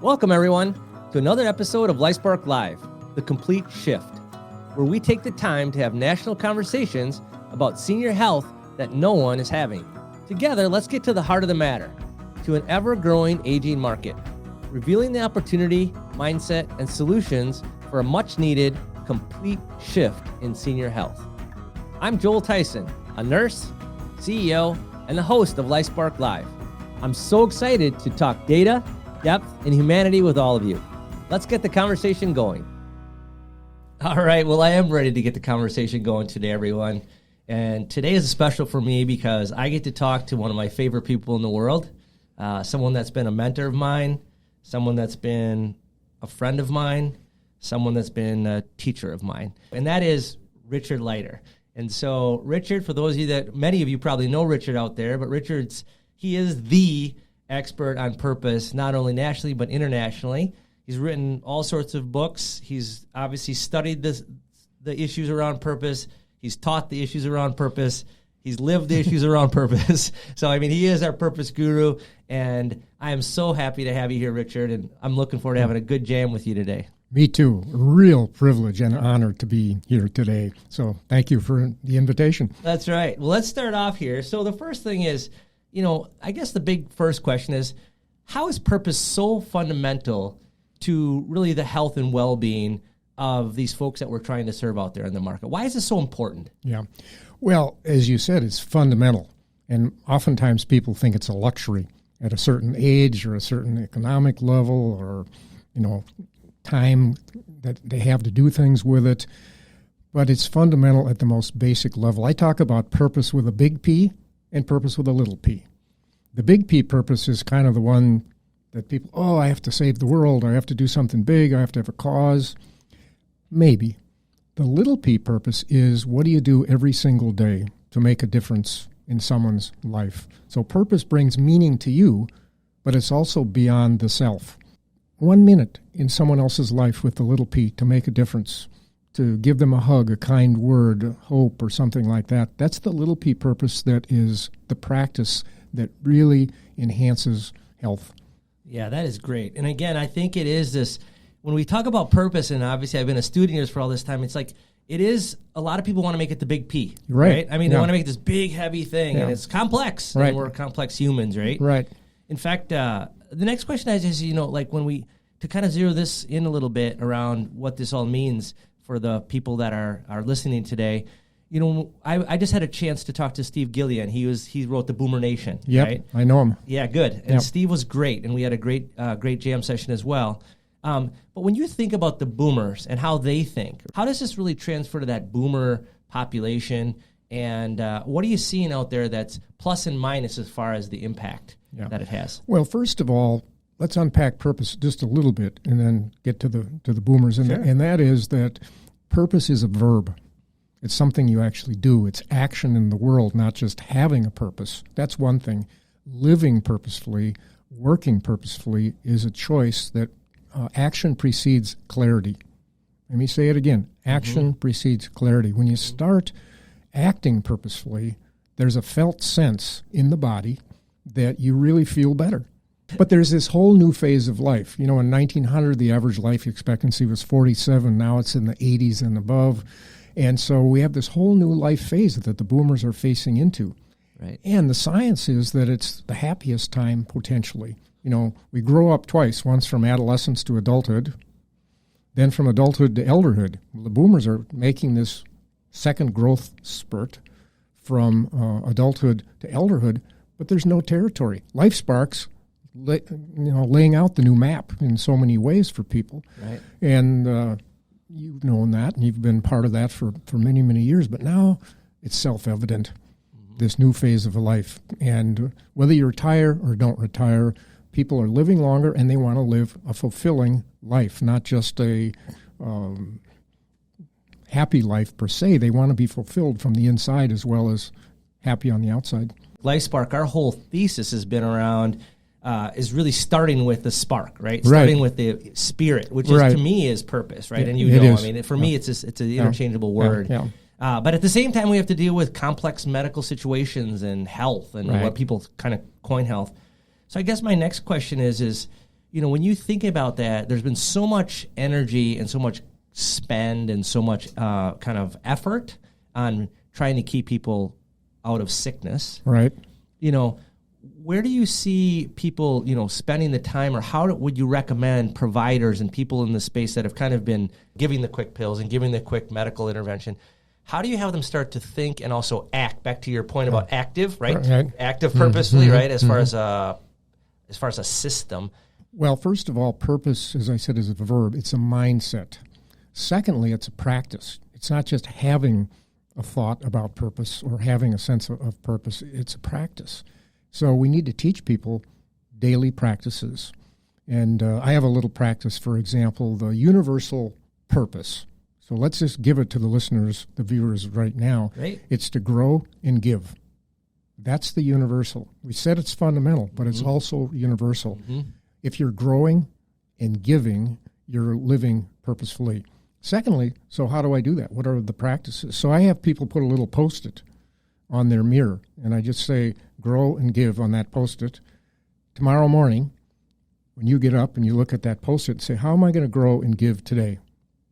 Welcome, everyone, to another episode of Lifespark Live, The Complete Shift, where we take the time to have national conversations about senior health that no one is having. Together, let's get to the heart of the matter, to an ever-growing aging market, revealing the opportunity, mindset, and solutions for a much-needed complete shift in senior health. I'm Joel Tyson, a nurse, CEO, and the host of Lifespark Live. I'm so excited to talk data, depth, and humanity with all of you. Let's get the conversation going. All right, well, I am ready to get the conversation going today, everyone. And today is special for me because I get to talk to one of my favorite people in the world, someone that's been a mentor of mine, someone that's been a friend of mine, someone that's been a teacher of mine, and that is Richard Leider. And so Richard, for those of you that, many of you probably know Richard out there, but he is the expert on purpose, not only nationally, but internationally. He's written all sorts of books. He's obviously studied the issues around purpose. He's taught the issues around purpose. He's lived the issues around purpose. So, I mean, he is our purpose guru, and I am so happy to have you here, Richard, and I'm looking forward to having a good jam with you today. Me too. A real privilege and honor to be here today. So thank you for the invitation. That's right. Well, let's start off here. So the first thing is, I guess the big first question is, how is purpose so fundamental to really the health and well-being of these folks that we're trying to serve out there in the market? Why is this so important? Yeah. Well, as you said, it's fundamental. And oftentimes people think it's a luxury at a certain age or a certain economic level or, time that they have to do things with it. But it's fundamental at the most basic level. I talk about purpose with a big P and purpose with a little p. The big P purpose is kind of the one that people, I have to save the world, I have to do something big, I have to have a cause. Maybe. The little p purpose is, what do you do every single day to make a difference in someone's life? So purpose brings meaning to you, but it's also beyond the self. 1 minute in someone else's life with the little p to make a difference, to give them a hug, a kind word, hope, or something like that. That's the little p purpose that is the practice that really enhances health. Yeah, that is great. And again, I think it is this, when we talk about purpose, and obviously I've been a student here for all this time, it's like, it is, a lot of people want to make it the big P, right? I mean, they want to make this big, heavy thing, and it's complex, and we're complex humans, right? Right. In fact, the next question is, to kind of zero this in a little bit around what this all means for the people that are listening today. I just had a chance to talk to Steve Gillian. He wrote the Boomer Nation. Yep, right? I know him. Yeah, good. And Steve was great, and we had a great jam session as well. But when you think about the boomers and how they think, how does this really transfer to that boomer population? And what are you seeing out there that's plus and minus as far as the impact that it has? Well, first of all, let's unpack purpose just a little bit and then get to the boomers. And that is that purpose is a verb. It's something you actually do. It's action in the world, not just having a purpose. That's one thing. Living purposefully, working purposefully is a choice that action precedes clarity. Let me say it again. Action precedes clarity. When you start acting purposefully, there's a felt sense in the body that you really feel better. But there's this whole new phase of life. In 1900, the average life expectancy was 47. Now it's in the 80s and above. And so we have this whole new life phase that the boomers are facing into. Right. And the science is that it's the happiest time potentially. We grow up twice, once from adolescence to adulthood, then from adulthood to elderhood. Well, the boomers are making this second growth spurt from adulthood to elderhood, but there's no territory. Lifespark's laying out the new map in so many ways for people. Right. And you've known that, and you've been part of that for many, many years. But now it's self-evident, this new phase of a life. And whether you retire or don't retire, people are living longer, and they want to live a fulfilling life, not just a happy life per se. They want to be fulfilled from the inside as well as happy on the outside. Lifespark, our whole thesis has been around is really starting with the spark, right? Starting with the spirit, which is, to me, is purpose, right? And for me, it's an interchangeable word. But at the same time, we have to deal with complex medical situations and health and what people kind of coin health. So I guess my next question is when you think about that, there's been so much energy and so much spend and so much kind of effort on trying to keep people out of sickness. Right. Where do you see people, spending the time, or how would you recommend providers and people in the space that have kind of been giving the quick pills and giving the quick medical intervention? How do you have them start to think and also act? Back to your point about active, right? Active purposefully, right? As far as a system. Well, first of all, purpose, as I said, is a verb. It's a mindset. Secondly, it's a practice. It's not just having a thought about purpose or having a sense of purpose. It's a practice. So we need to teach people daily practices. And I have a little practice, for example, the universal purpose. So let's just give it to the listeners, the viewers right now. Right. It's to grow and give. That's the universal. We said it's fundamental, but it's also universal. Mm-hmm. If you're growing and giving, you're living purposefully. Secondly, so how do I do that? What are the practices? So I have people put a little Post-it on their mirror, and I just say, grow and give on that Post-it. Tomorrow morning, when you get up and you look at that Post-it and say, how am I going to grow and give today?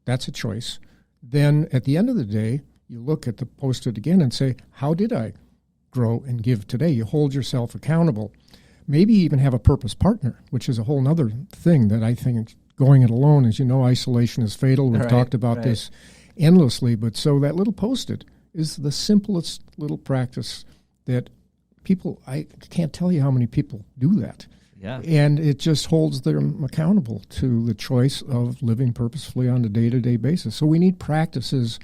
That's a choice. Then at the end of the day, you look at the Post-it again and say, how did I grow and give today? You hold yourself accountable. Maybe even have a purpose partner, which is a whole other thing that I think going it alone, as you know, isolation is fatal. We've talked about this endlessly. But so that little Post-it is the simplest little practice that people, I can't tell you how many people do that. Yeah. And it just holds them accountable to the choice of living purposefully on a day-to-day basis. So we need practices,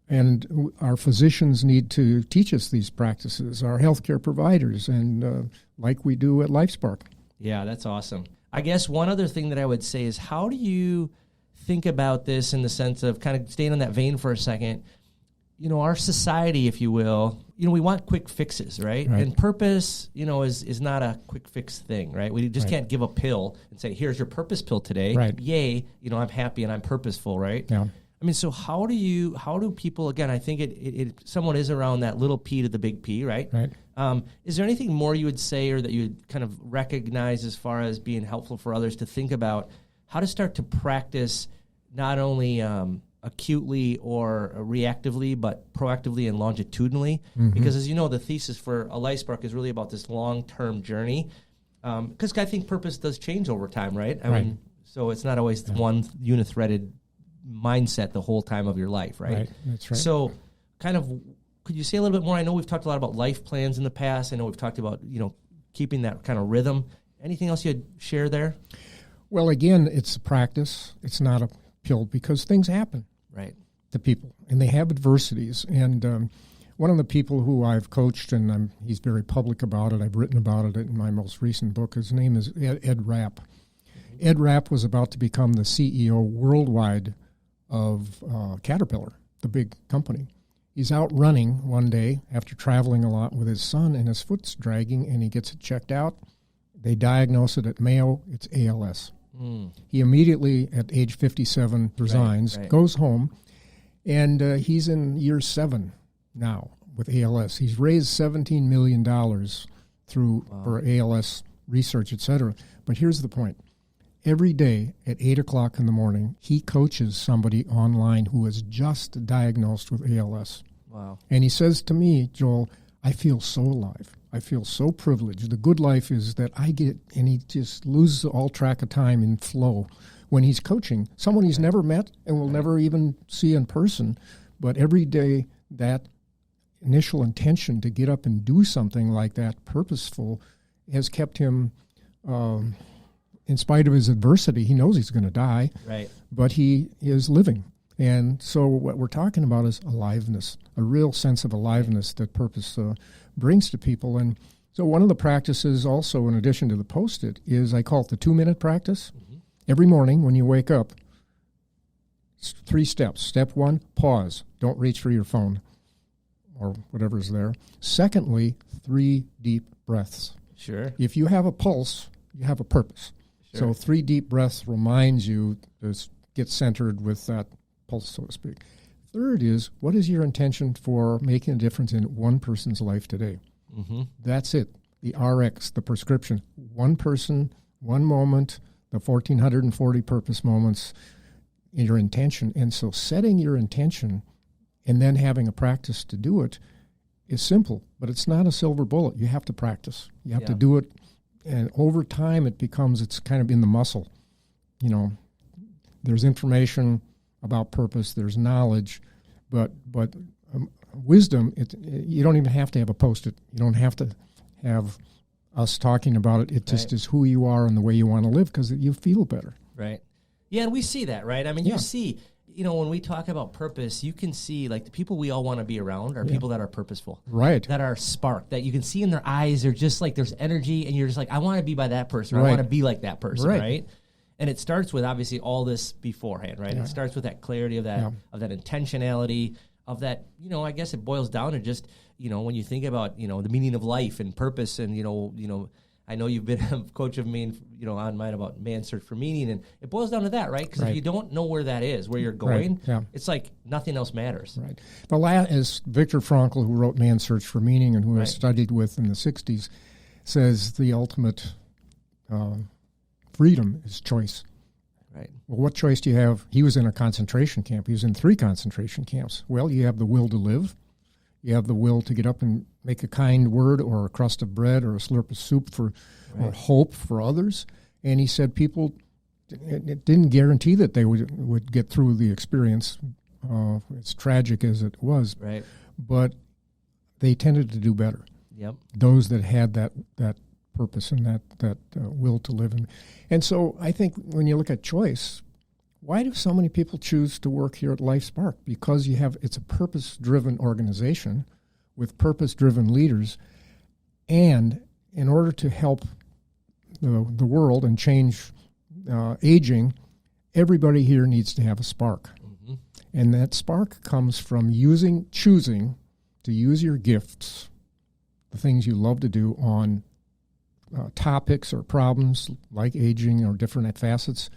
and our physicians need to teach us these practices, our healthcare providers, and like we do at Lifespark. Yeah, that's awesome. I guess one other thing that I would say is, how do you think about this in the sense of kind of staying on that vein for a second? Our society, if you will, we want quick fixes, right? And purpose, is not a quick fix thing, right? We just can't give a pill and say, here's your purpose pill today. Right. Yay, I'm happy and I'm purposeful, right? Yeah. I mean, so how do people, again, I think it somewhat is around that little P to the big P, right? Right. Is there anything more you would say or that you would kind of recognize as far as being helpful for others to think about how to start to practice not only acutely or reactively, but proactively and longitudinally? Mm-hmm. Because as you know, the thesis for a Lifespark is really about this long-term journey. Because I think purpose does change over time, right? I mean, so it's not always one unithreaded mindset the whole time of your life, right? Right, that's right. So kind of, could you say a little bit more? I know we've talked a lot about life plans in the past. I know we've talked about, keeping that kind of rhythm. Anything else you'd share there? Well, again, it's a practice. It's not a pill, because things happen. Right. To people, and they have adversities. And one of the people who I've coached, and he's very public about it, I've written about it in my most recent book, his name is Ed Rapp. Mm-hmm. Ed Rapp was about to become the CEO worldwide of Caterpillar, the big company. He's out running one day after traveling a lot with his son, and his foot's dragging, and he gets it checked out. They diagnose it at Mayo. It's ALS. He immediately, at age 57, resigns, goes home, and he's in year 7 now with ALS. He's raised $17 million for ALS research, et cetera. But here's the point. Every day at 8 o'clock in the morning, he coaches somebody online who is just diagnosed with ALS. Wow. And he says to me, Joel, I feel so alive. I feel so privileged. The good life is that I get, and he just loses all track of time in flow when he's coaching someone he's never met and will never even see in person. But every day, that initial intention to get up and do something like that, purposeful, has kept him, in spite of his adversity. He knows he's going to die, but he is living. And so what we're talking about is aliveness, a real sense of aliveness that purpose brings to people. And so one of the practices also, in addition to the Post-it, is I call it the 2-minute practice. Mm-hmm. Every morning when you wake up, 3 steps. Step 1, pause. Don't reach for your phone or whatever's there. Secondly, 3 deep breaths. Sure. If you have a pulse, you have a purpose. Sure. So 3 deep breaths reminds you to get centered with that pulse, so to speak. Third is, what is your intention for making a difference in one person's life today? Mm-hmm. That's it. The RX, the prescription. One person, one moment, the 1,440 purpose moments, your intention. And so setting your intention and then having a practice to do it is simple, but it's not a silver bullet. You have to practice. You have to do it, and over time it's kind of in the muscle. There's information about purpose, there's knowledge, but wisdom, you don't even have to have a Post-it. You don't have to have us talking about it. It just is who you are and the way you want to live, because you feel better. Right. Yeah, and we see that, right? I mean, you see, when we talk about purpose, you can see, like, the people we all want to be around are people that are purposeful. Right. That are sparked, that you can see in their eyes. They're just like, there's energy, and you're just like, I want to be by that person. Or I want to be like that person, right? And it starts with, obviously, all this beforehand, right? Yeah. It starts with that clarity of that intentionality, of that, I guess it boils down to just, when you think about, the meaning of life and purpose, and, I know you've been a coach of me, on mine about Man's Search for Meaning, and it boils down to that, right? Because if you don't know where that is, where you're going, it's like nothing else matters. Right. The last is Viktor Frankl, who wrote Man's Search for Meaning and who I studied with in the 60s, says the ultimate freedom is choice. Right. Well, what choice do you have? He was in a concentration camp. He was in 3 concentration camps. Well, you have the will to live. You have the will to get up and make a kind word or a crust of bread or a slurp of soup or hope for others. And he said people, it didn't guarantee that they would get through the experience, as tragic as it was, but they tended to do better. Yep. Those that had that purpose and that will to live. And so I think when you look at choice, why do so many people choose to work here at Lifespark? Because it's a purpose-driven organization with purpose-driven leaders, and in order to help the world and change aging, everybody here needs to have a spark. Mm-hmm. And that spark comes from choosing to use your gifts, the things you love to do, on topics or problems like aging or different facets,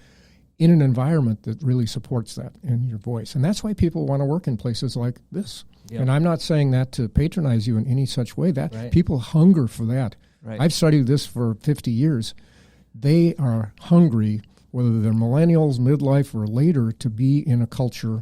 in an environment that really supports that in your voice. And that's why people want to work in places like this. Yep. And I'm not saying that to patronize you in any such way. That people hunger for that. Right. I've studied this for 50 years. They are hungry, whether they're millennials, midlife, or later, to be in a culture,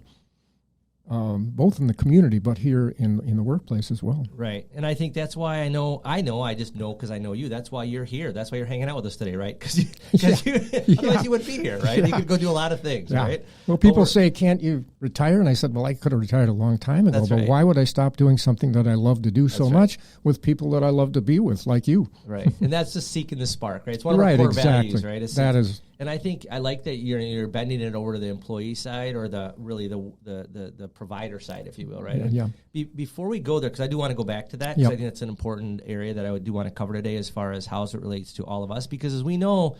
both in the community, but here in the workplace as well. Right. And I think that's why I just know because I know you. That's why you're here. That's why you're hanging out with us today, right? Because otherwise you wouldn't be here, right? You could go do a lot of things, right? Well, people say, can't you retire? And I said, well, I could have retired a long time ago, but why would I stop doing something that I love to do so much with people that I love to be with, like you? Right. And that's just seeking the spark, right? It's one of our core values, right? That is. And I think I like that you're bending it over to the employee side, or the provider side, if you will, right? Yeah. Before we go there, because I do want to go back to that, because I think that's an important area that I do want to cover today, as far as how it relates to all of us. Because as we know,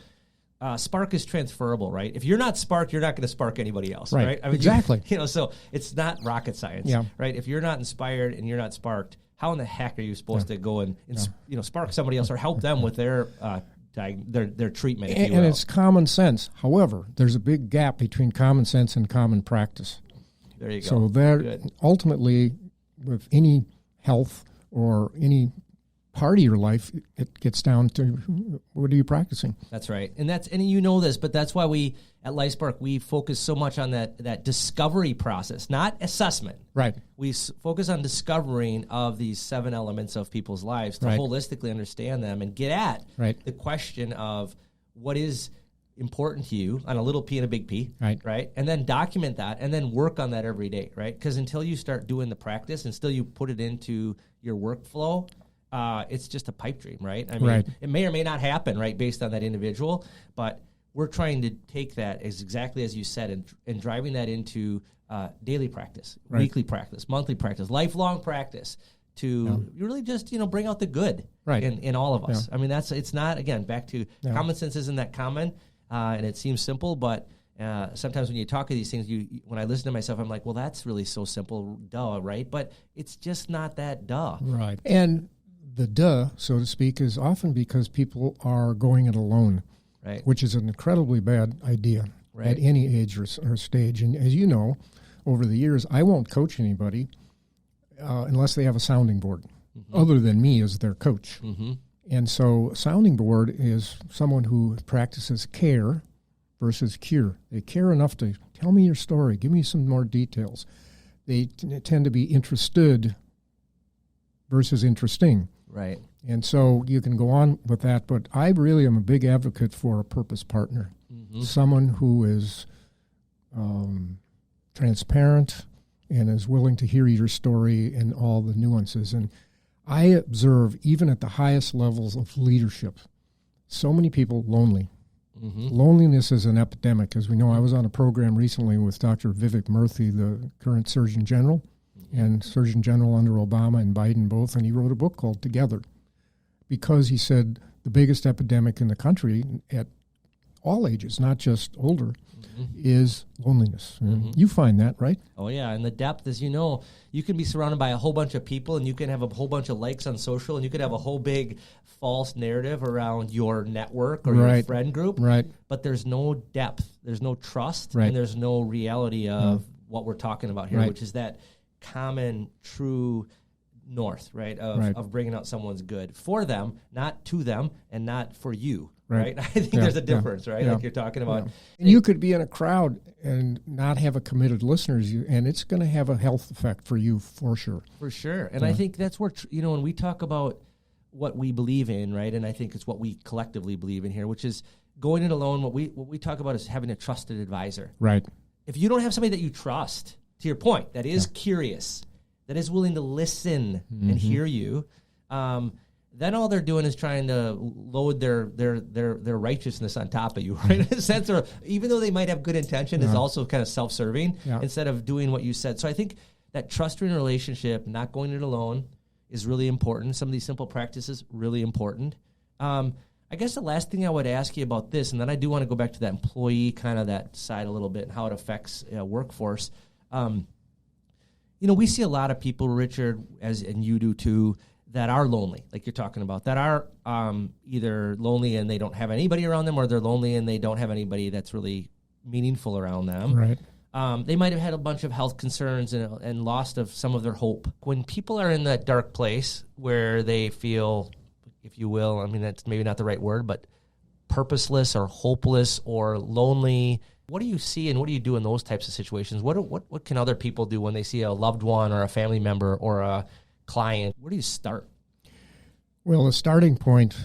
spark is transferable, right? If you're not sparked, you're not going to spark anybody else, right? I mean, exactly. So it's not rocket science, right? If you're not inspired and you're not sparked, how in the heck are you supposed to go and spark somebody else or help them with their treatment, if you will. And it's common sense. However, there's a big gap between common sense and common practice. There you go. So ultimately, with any health or any part of your life, it gets down to, what are you practicing? That's right. And you know this, but that's why we at Lifespark, we focus so much on that discovery process, not assessment. Right. We focus on discovering of these 7 elements of people's lives to holistically understand them and get at the question of what is important to you on a little p and a big P, right? And then document that and then work on that every day, right? Because until you start doing the practice and still you put it into your workflow, it's just a pipe dream, right? I mean, it may or may not happen, right, based on that individual, but we're trying to take that as exactly as you said and driving that into daily practice, weekly practice, monthly practice, lifelong practice to really just, bring out the good in all of us. I mean, it's not, again, back to common sense isn't that common, and it seems simple, but sometimes when you talk of these things, when I listen to myself, I'm like, well, that's really so simple, duh, right? But it's just not that duh. Right. And the duh, so to speak, is often because people are going it alone, which is an incredibly bad idea at any age or stage. And as you know, over the years, I won't coach anybody unless they have a sounding board, other than me as their coach. Mm-hmm. And so a sounding board is someone who practices care versus cure. They care enough to tell me your story, give me some more details. They tend to be interested versus interesting. Right. And so you can go on with that, but I really am a big advocate for a purpose partner, someone who is transparent and is willing to hear your story and all the nuances. And I observe, even at the highest levels of leadership, so many people lonely. Loneliness is an epidemic. As we know, I was on a program recently with Dr. Vivek Murthy, the current Surgeon General, and Surgeon General under Obama and Biden both, and he wrote a book called Together, because he said the biggest epidemic in the country at all ages, not just older, is loneliness. You find that, right? Oh, yeah. And the depth is, you can be surrounded by a whole bunch of people, and you can have a whole bunch of likes on social, and you could have a whole big false narrative around your network or your friend group. Right. But there's no depth, there's no trust, Right. and there's no reality of what we're talking about here, Right. which is that common, true north, right, of bringing out someone's good for them, not to them, and not for you. Right. I think there's a difference, right? Yeah. Like you're talking about. Yeah. And you could be in a crowd and not have a committed listeners, and it's going to have a health effect for you for sure. For sure. And I think that's where, when we talk about what we believe in, right, and I think it's what we collectively believe in here, which is going it alone. What we talk about is having a trusted advisor. Right. If you don't have somebody that you trust, to your point, that is curious, that is willing to listen and hear you, then all they're doing is trying to load their righteousness on top of you, right? In a sense, or even though they might have good intention, is also kind of self-serving instead of doing what you said. So I think that trust in a relationship, not going it alone, is really important. Some of these simple practices, really important. I guess the last thing I would ask you about this, and then I do want to go back to that employee kind of that side a little bit and how it affects workforce. We see a lot of people, Richard, and you do too, that are lonely, like you're talking about, that are either lonely and they don't have anybody around them, or they're lonely and they don't have anybody that's really meaningful around them. Right. They might have had a bunch of health concerns and lost of some of their hope. When people are in that dark place where they feel, if you will, I mean, that's maybe not the right word, but purposeless or hopeless or lonely, what do you see and what do you do in those types of situations? What can other people do when they see a loved one or a family member or a client? Where do you start? Well, the starting point,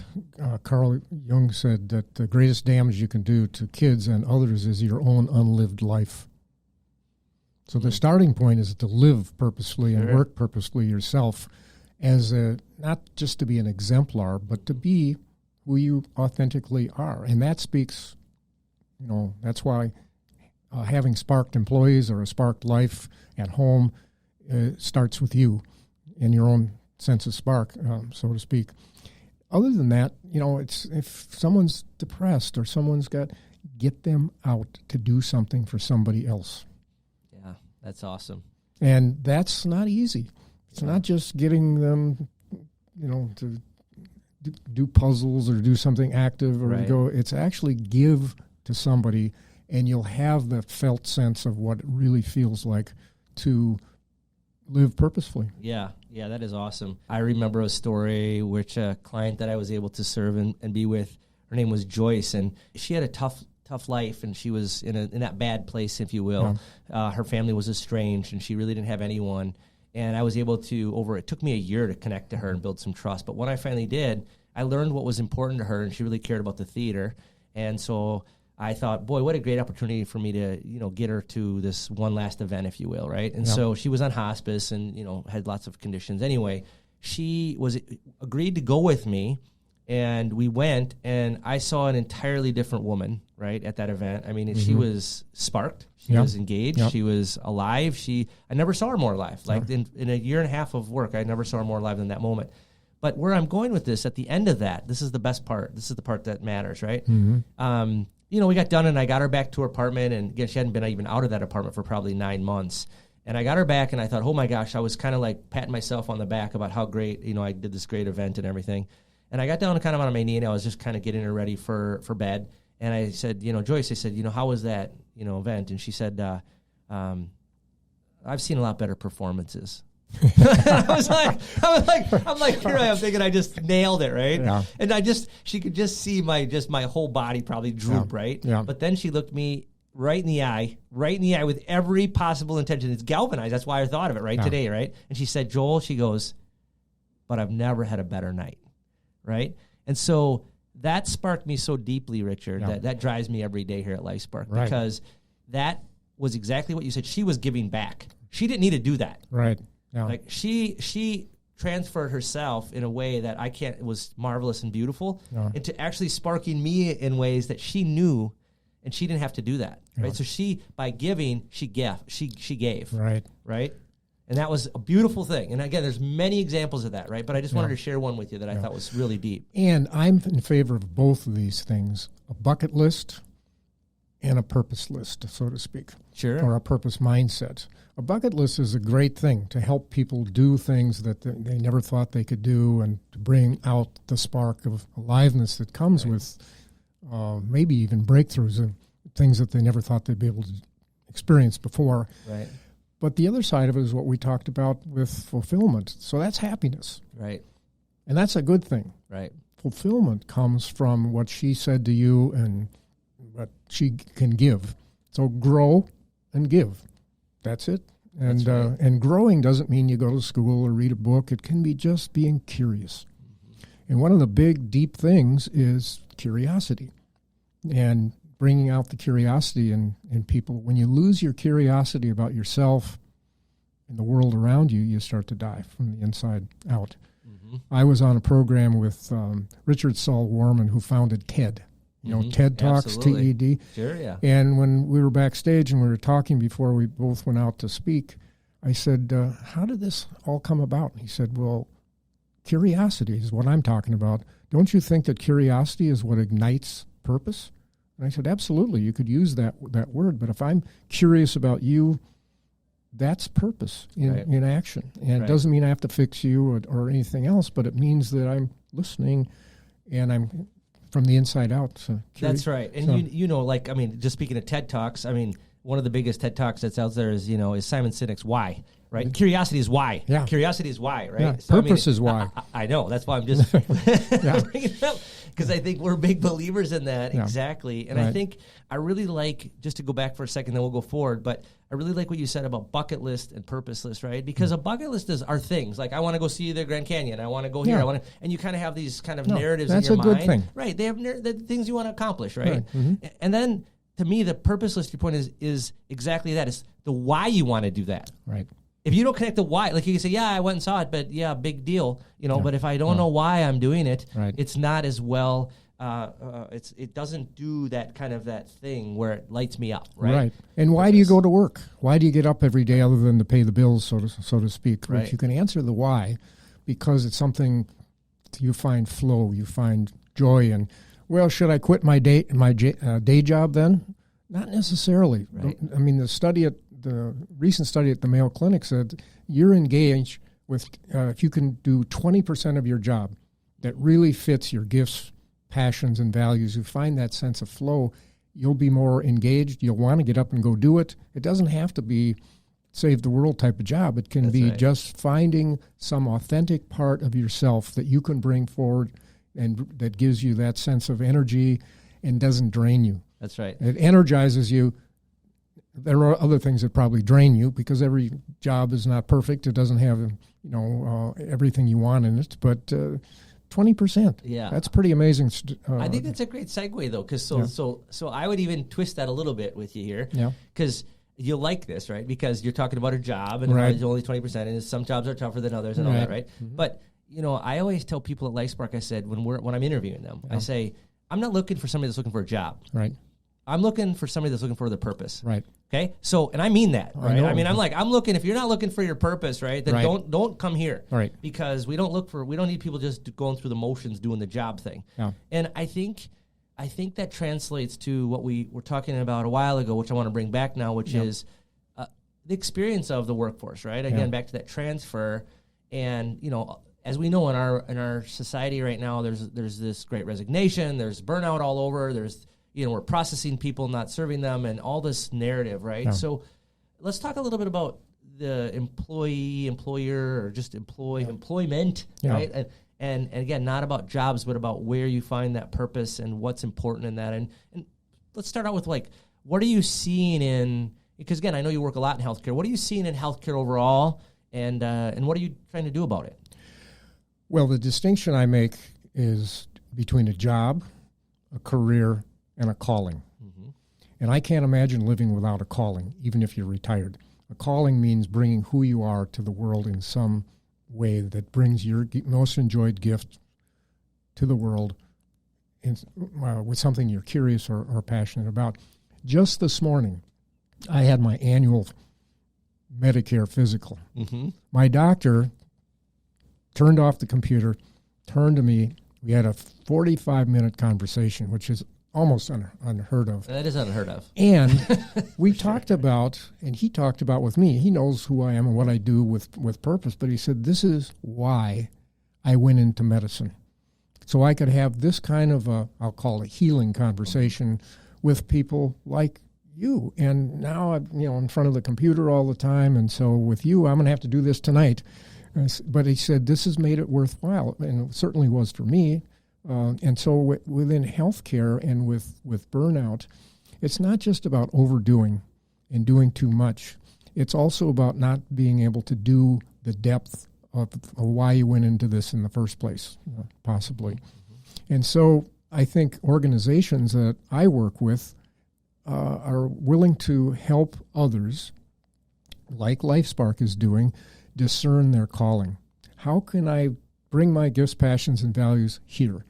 Carl Jung said that the greatest damage you can do to kids and others is your own unlived life. So the starting point is to live purposefully and work purposefully yourself as not just to be an exemplar, but to be who you authentically are. And that speaks, that's why having sparked employees or a sparked life at home starts with you and your own sense of spark, so to speak. Other than that, it's if someone's depressed or someone's get them out to do something for somebody else. Yeah, that's awesome. And that's not easy. It's not just getting them, to do puzzles or do something active or go. It's actually give to somebody, and you'll have the felt sense of what it really feels like to live purposefully. Yeah, that is awesome. I remember a story which a client that I was able to serve and be with, her name was Joyce, and she had a tough life, and she was in that bad place, if you will. Yeah. Her family was estranged, and she really didn't have anyone. And I was able to, it took me a year to connect to her and build some trust. But when I finally did, I learned what was important to her, and she really cared about the theater. And so I thought, boy, what a great opportunity for me to, get her to this one last event, if you will, right? And so she was on hospice and, had lots of conditions. Anyway, she agreed to go with me, and we went, and I saw an entirely different woman, right, at that event. I mean, she was sparked. She was engaged. She was alive. I never saw her more alive. Like in a year and a half of work, I never saw her more alive than that moment. But where I'm going with this, at the end of that, this is the best part. This is the part that matters, right? Mm-hmm. We got done, and I got her back to her apartment, and again, she hadn't been even out of that apartment for probably 9 months. And I got her back, and I thought, oh my gosh, I was kind of like patting myself on the back about how great, I did this great event and everything. And I got down kind of on my knee, and I was just kind of getting her ready for bed. And I said, Joyce, I said, how was that, event? And she said, I've seen a lot better performances. I'm like, here I am thinking I just nailed it, right? Yeah. And she could just see my whole body probably droop, right? Yeah. But then she looked me right in the eye with every possible intention. It's galvanized. That's why I thought of it today, right? And she said, Joel, she goes, but I've never had a better night, right? And so that sparked me so deeply, Richard, that drives me every day here at Lifespark, because that was exactly what you said. She was giving back. She didn't need to do that. Right. Yeah. Like she transferred herself in a way that I can't. It was marvelous and beautiful, into actually sparking me in ways that she knew, and she didn't have to do that. Right. So she, by giving, she gave. Right. And that was a beautiful thing. And again, there's many examples of that, right? But I just wanted to share one with you that I thought was really deep. And I'm in favor of both of these things: a bucket list and a purpose list, so to speak. Sure. Or a purpose mindset. A bucket list is a great thing to help people do things that they never thought they could do, and to bring out the spark of aliveness that comes with maybe even breakthroughs of things that they never thought they'd be able to experience before. Right. But the other side of it is what we talked about with fulfillment. So that's happiness. Right. And that's a good thing. Right. Fulfillment comes from what she said to you and what she can give. So grow and give. That's it. And That's right. And growing doesn't mean you go to school or read a book. It can be just being curious. Mm-hmm. And one of the big, deep things is curiosity. And bringing out the curiosity in people. When you lose your curiosity about yourself and the world around you, you start to die from the inside out. Mm-hmm. I was on a program with Richard Saul Warman, who founded TED. You know, TED Talks, Absolutely. TED. Sure, yeah. And when we were backstage and we were talking before we both went out to speak, I said, how did this all come about? And he said, well, curiosity is what I'm talking about. Don't you think that curiosity is what ignites purpose? And I said, absolutely, you could use that word, but if I'm curious about you, that's purpose in action. And it doesn't mean I have to fix you or anything else, but it means that I'm listening and I'm from the inside out. So that's right. And you know, like, I mean, just speaking of TED Talks, I mean, one of the biggest TED Talks that's out there is Simon Sinek's Why, right? Mm-hmm. Curiosity is why. Yeah. Curiosity is why, right? Yeah. So, purpose is why. I know. That's why I'm just bringing it up, because I think we're big believers in that. Yeah. Exactly. And I think I really like, just to go back for a second, then we'll go forward, but I really like what you said about bucket list and purpose list, right? Because a bucket list are things. Like, I want to go see the Grand Canyon. I want to go here. And you kind of have these kind of narratives in your mind. That's a good thing. Right. They have the things you want to accomplish, right? Mm-hmm. And then, to me, the purpose list, your point is exactly that. It's the why you want to do that. Right. If you don't connect the why, like you can say, yeah, I went and saw it, but yeah, big deal, but if I don't know why I'm doing it, it's not as well, it doesn't do that kind of that thing where it lights me up, right? Right. And why do you go to work? Why do you get up every day other than to pay the bills, so to speak? Right. If you can answer the why, because it's something you find flow, you find joy in. Well, should I quit my day job then? Not necessarily. Right. I mean, the recent study at the Mayo Clinic said you're engaged with, if you can do 20% of your job that really fits your gifts, passions, and values, you find that sense of flow, you'll be more engaged. You'll want to get up and go do it. It doesn't have to be save the world type of job. It can be just finding some authentic part of yourself that you can bring forward and that gives you that sense of energy and doesn't drain you. That's right. It energizes you. There are other things that probably drain you because every job is not perfect. It doesn't have, everything you want in it. But 20%, that's pretty amazing. I think that's a great segue though, because so I would even twist that a little bit with you here, because you'll like this, right? Because you're talking about a job, and it's only 20%, and some jobs are tougher than others, and all that, right? Mm-hmm. But I always tell people at Lifespark, I said when I'm interviewing them, I say I'm not looking for somebody that's looking for a job, right? I'm looking for somebody that's looking for their purpose. Right. Okay. So, and I mean that, right? I mean, I'm looking, if you're not looking for your purpose, right, then don't come here. Right. Because we don't need people just going through the motions doing the job thing. Yeah. And I think that translates to what we were talking about a while ago, which I want to bring back now, which is the experience of the workforce, right? Again, back to that transfer. And, as we know in our society right now, there's this great resignation, there's burnout all over, there's we're processing people, not serving them, and all this narrative, right? Yeah. So let's talk a little bit about the employee, employer, or just employment, Yeah. right? And again, not about jobs, but about where you find that purpose and what's important in that. And let's start out with like, what are you seeing in, because again, I know you work a lot in healthcare. What are you seeing in healthcare overall, and what are you trying to do about it? Well, the distinction I make is between a job, a career, and a calling. Mm-hmm. And I can't imagine living without a calling, even if you're retired. A calling means bringing who you are to the world in some way that brings your most enjoyed gift to the world with something you're curious or passionate about. Just this morning, I had my annual Medicare physical. Mm-hmm. My doctor turned off the computer, turned to me. We had a 45-minute conversation, which is almost unheard of. That is unheard of. And we talked about, and he talked about with me, he knows who I am and what I do with purpose, but he said, this is why I went into medicine. So I could have this kind of I'll call it healing conversation with people like you. And now I'm in front of the computer all the time, and so with you, I'm going to have to do this tonight. But he said, this has made it worthwhile, and it certainly was for me. And so within healthcare and with burnout, it's not just about overdoing and doing too much. It's also about not being able to do the depth of why you went into this in the first place, possibly. Mm-hmm. And so I think organizations that I work with are willing to help others, like Lifespark is doing, discern their calling. How can I bring my gifts, passions, and values here?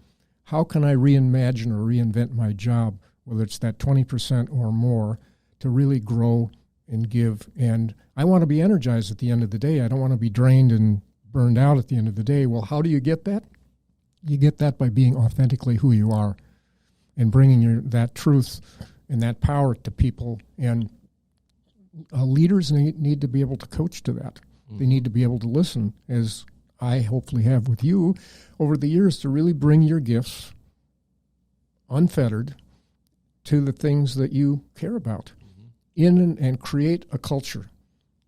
How can I reimagine or reinvent my job, whether it's that 20% or more, to really grow and give? And I want to be energized at the end of the day. I don't want to be drained and burned out at the end of the day. Well, how do you get that? You get that by being authentically who you are and bringing that truth and that power to people. And leaders need to be able to coach to that. Mm-hmm. They need to be able to listen, as I hopefully have with you over the years, to really bring your gifts unfettered to the things that you care about and create a culture.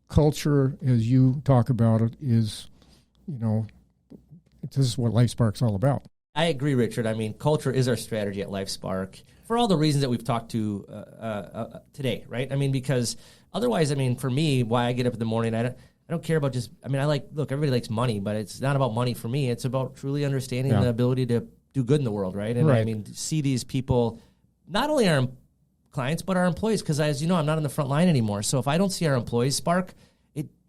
Culture, as you talk about it, is, this is what Lifespark's all about. I agree, Richard. I mean, culture is our strategy at Lifespark for all the reasons that we've talked to today, right? I mean, because otherwise, I mean, for me, why I get up in the morning, I don't care about look, everybody likes money, but it's not about money for me. It's about truly understanding the ability to do good in the world, right? And right. I mean, see these people, not only our clients, but our employees, because as you know, I'm not on the front line anymore. So if I don't see our employees spark,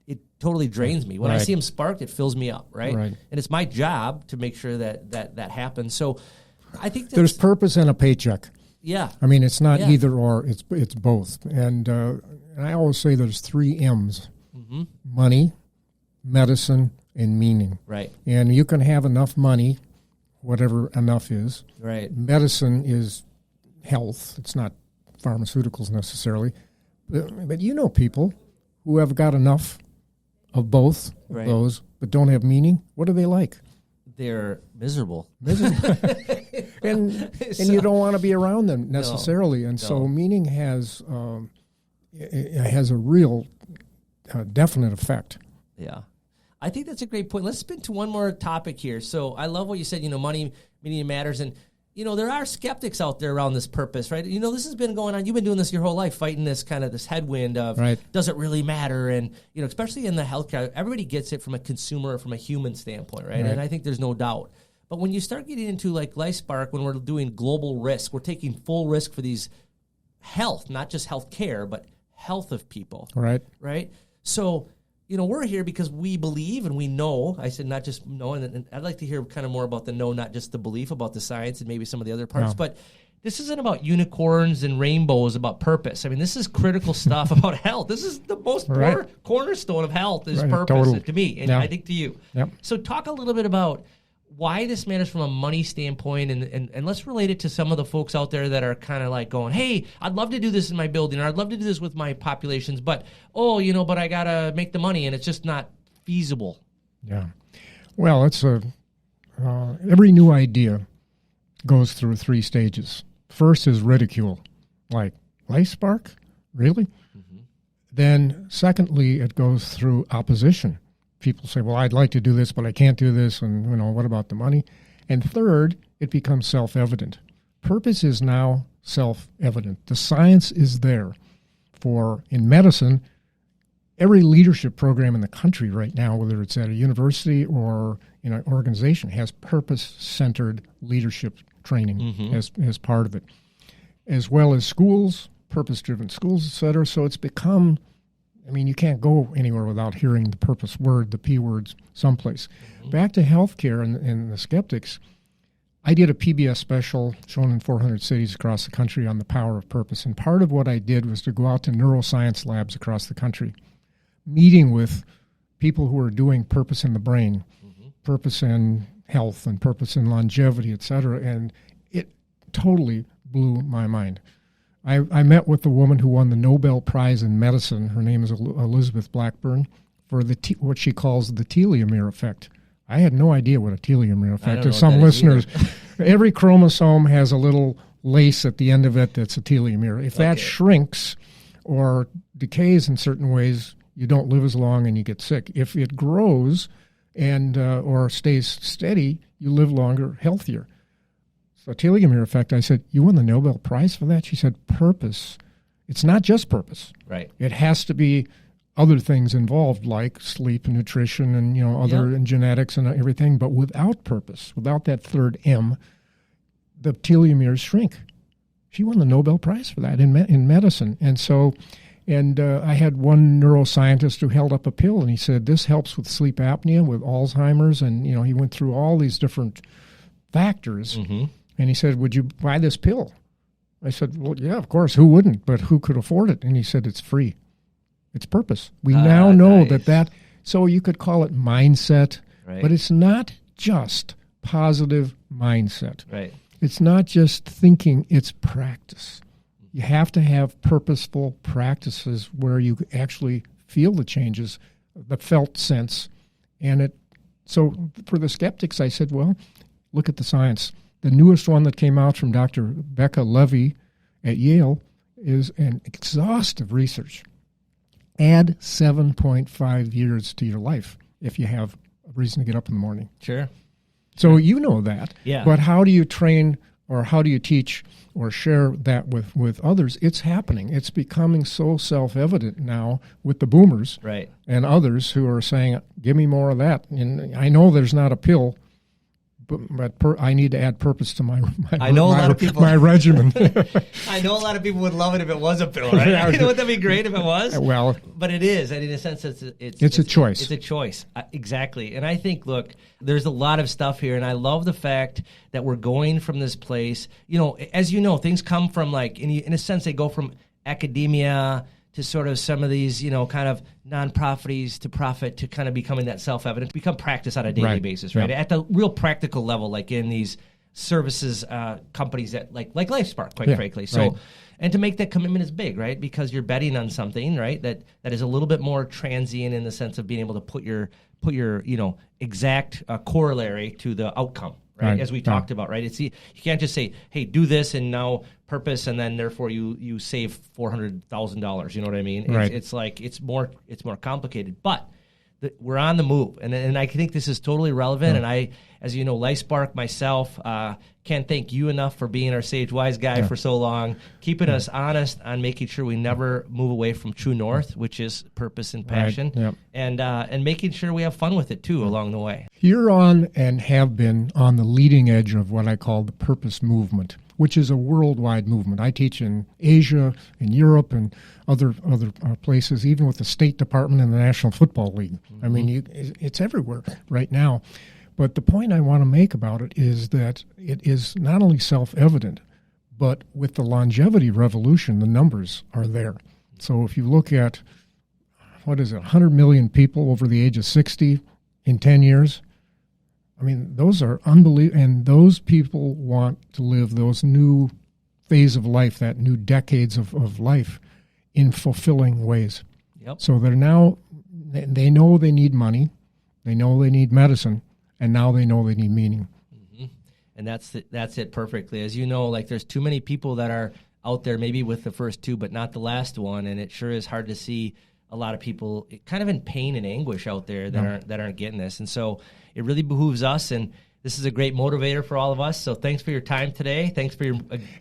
it totally drains me. When I see them sparked, it fills me up, right? And it's my job to make sure that happens. So I think there's purpose in a paycheck. Yeah. I mean, it's not either or, it's both. And I always say there's 3 M's. Mm-hmm. Money, medicine, and meaning. Right. And you can have enough money, whatever enough is. Right. Medicine is health. It's not pharmaceuticals necessarily. But you know people who have got enough of both of those, but don't have meaning. What are they like? They're miserable. and you don't want to be around them necessarily. And so meaning has a real definite effect. Yeah. I think that's a great point. Let's spin to one more topic here. So I love what you said, money, meaning matters. And, there are skeptics out there around this purpose, right? This has been going on. You've been doing this your whole life, fighting this headwind of, does it really matter? And, especially in the healthcare, everybody gets it from a consumer, from a human standpoint, right? And I think there's no doubt. But when you start getting into like Lifespark, when we're doing global risk, we're taking full risk for these health, not just healthcare, but health of people. Right. Right? So, we're here because we believe and we know. I said not just know, and I'd like to hear kind of more about the know, not just the belief, about the science and maybe some of the other parts. Yeah. But this isn't about unicorns and rainbows, about purpose. I mean, this is critical stuff about health. This is the most cornerstone of health is purpose to me, and I think to you. Yep. So talk a little bit about why this matters from a money standpoint, and let's relate it to some of the folks out there that are kind of like going, hey, I'd love to do this in my building, or I'd love to do this with my populations, but I got to make the money, and it's just not feasible. Yeah. Well, it's every new idea goes through 3 stages. First is ridicule. Like, Lifespark? Really? Mm-hmm. Then secondly, it goes through opposition. People say, well, I'd like to do this, but I can't do this. And, what about the money? And third, it becomes self-evident. Purpose is now self-evident. The science is there. In medicine, every leadership program in the country right now, whether it's at a university or in an organization, has purpose-centered leadership training as part of it, as well as schools, purpose-driven schools, et cetera. So it's become, you can't go anywhere without hearing the purpose word, the P words, someplace. Back to healthcare and the skeptics, I did a PBS special shown in 400 cities across the country on the power of purpose. And part of what I did was to go out to neuroscience labs across the country, meeting with people who are doing purpose in the brain, purpose in health and purpose in longevity, et cetera. And it totally blew my mind. I met with the woman who won the Nobel Prize in Medicine. Her name is Elizabeth Blackburn, for what she calls the telomere effect. I had no idea what a telomere effect is. Some listeners, every chromosome has a little lace at the end of it that's a telomere. If that shrinks or decays in certain ways, you don't live as long and you get sick. If it grows and or stays steady, you live longer, healthier. So telomere effect, I said, you won the Nobel Prize for that? She said, purpose. It's not just purpose. Right. It has to be other things involved, like sleep and nutrition and and genetics and everything. But without purpose, without that third M, the telomeres shrink. She won the Nobel Prize for that in medicine. And so, I had one neuroscientist who held up a pill and he said, this helps with sleep apnea, with Alzheimer's. And, he went through all these different factors. And he said, would you buy this pill? I said, well, yeah, of course. Who wouldn't? But who could afford it? And he said, it's free. It's purpose. We now know that, so you could call it mindset, but it's not just positive mindset. Right. It's not just thinking, it's practice. You have to have purposeful practices where you actually feel the changes, the felt sense. So for the skeptics, I said, well, look at the science. The newest one that came out from Dr. Becca Levy at Yale is an exhaustive research. Add 7.5 years to your life if you have a reason to get up in the morning. Sure. So you know that. Yeah. But how do you train or how do you teach or share that with others? It's happening. It's becoming so self-evident now with the boomers and others who are saying, give me more of that. And I know there's not a pill, but I need to add purpose to my regimen. I know a lot of people would love it if it was a pill, right? You know what, that'd be great if it was? Well, but it is. And in a sense, it's a choice. It's a choice. Exactly. And I think, look, there's a lot of stuff here, and I love the fact that we're going from this place. As you know, things come from, in a sense, they go from academia to sort of some of these, kind of non-profits to profit to kind of becoming that self-evident, become practice on a daily basis, right? At the real practical level, like in these services companies that like Lifespark, quite frankly. So, and to make that commitment is big, right? Because you're betting on something, right? That is a little bit more transient in the sense of being able to put your exact corollary to the outcome. Right, as we talked about, right? You can't just say, "Hey, do this," and now purpose, and then therefore you save $400,000. You know what I mean? It's more complicated, but we're on the move, and I think this is totally relevant. And I, as you know, Lifespark myself, can't thank you enough for being our Sage Wise guy for so long, keeping us honest on making sure we never move away from true north, which is purpose and passion, and making sure we have fun with it too along the way. You're on and have been on the leading edge of what I call the purpose movement, which is a worldwide movement. I teach in Asia, in Europe, and other places, even with the State Department and the National Football League. I mean, it's everywhere right now. But the point I want to make about it is that it is not only self-evident, but with the longevity revolution, the numbers are there. So if you look at, 100 million people over the age of 60 in 10 years, I mean, those are unbelievable. And those people want to live those new phase of life, that new decades of life in fulfilling ways. Yep. So they know they need money, they know they need medicine, and now they know they need meaning. And that's it perfectly. As you know, there's too many people that are out there, maybe with the first two, but not the last one. And it sure is hard to see a lot of people kind of in pain and anguish out there that aren't getting this. And so it really behooves us, and this is a great motivator for all of us. So thanks for your time today. Thanks for your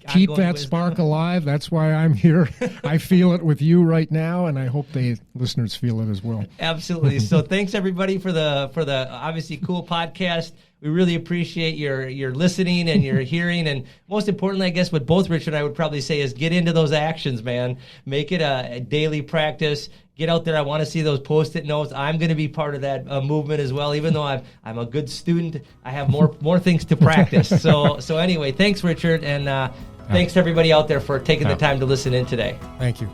keep that wisdom. Spark alive. That's why I'm here. I feel it with you right now, and I hope the listeners feel it as well. Absolutely. So thanks everybody for the obviously cool podcast. We really appreciate your listening and your hearing, and most importantly, I guess what both Richard and I would probably say is get into those actions, man. Make it a daily practice. Get out there. I want to see those Post-it notes. I'm going to be part of that movement as well. Even though I'm a good student, I have more things to practice. So anyway, thanks, Richard, and thanks everybody out there for taking the time to listen in today. Thank you.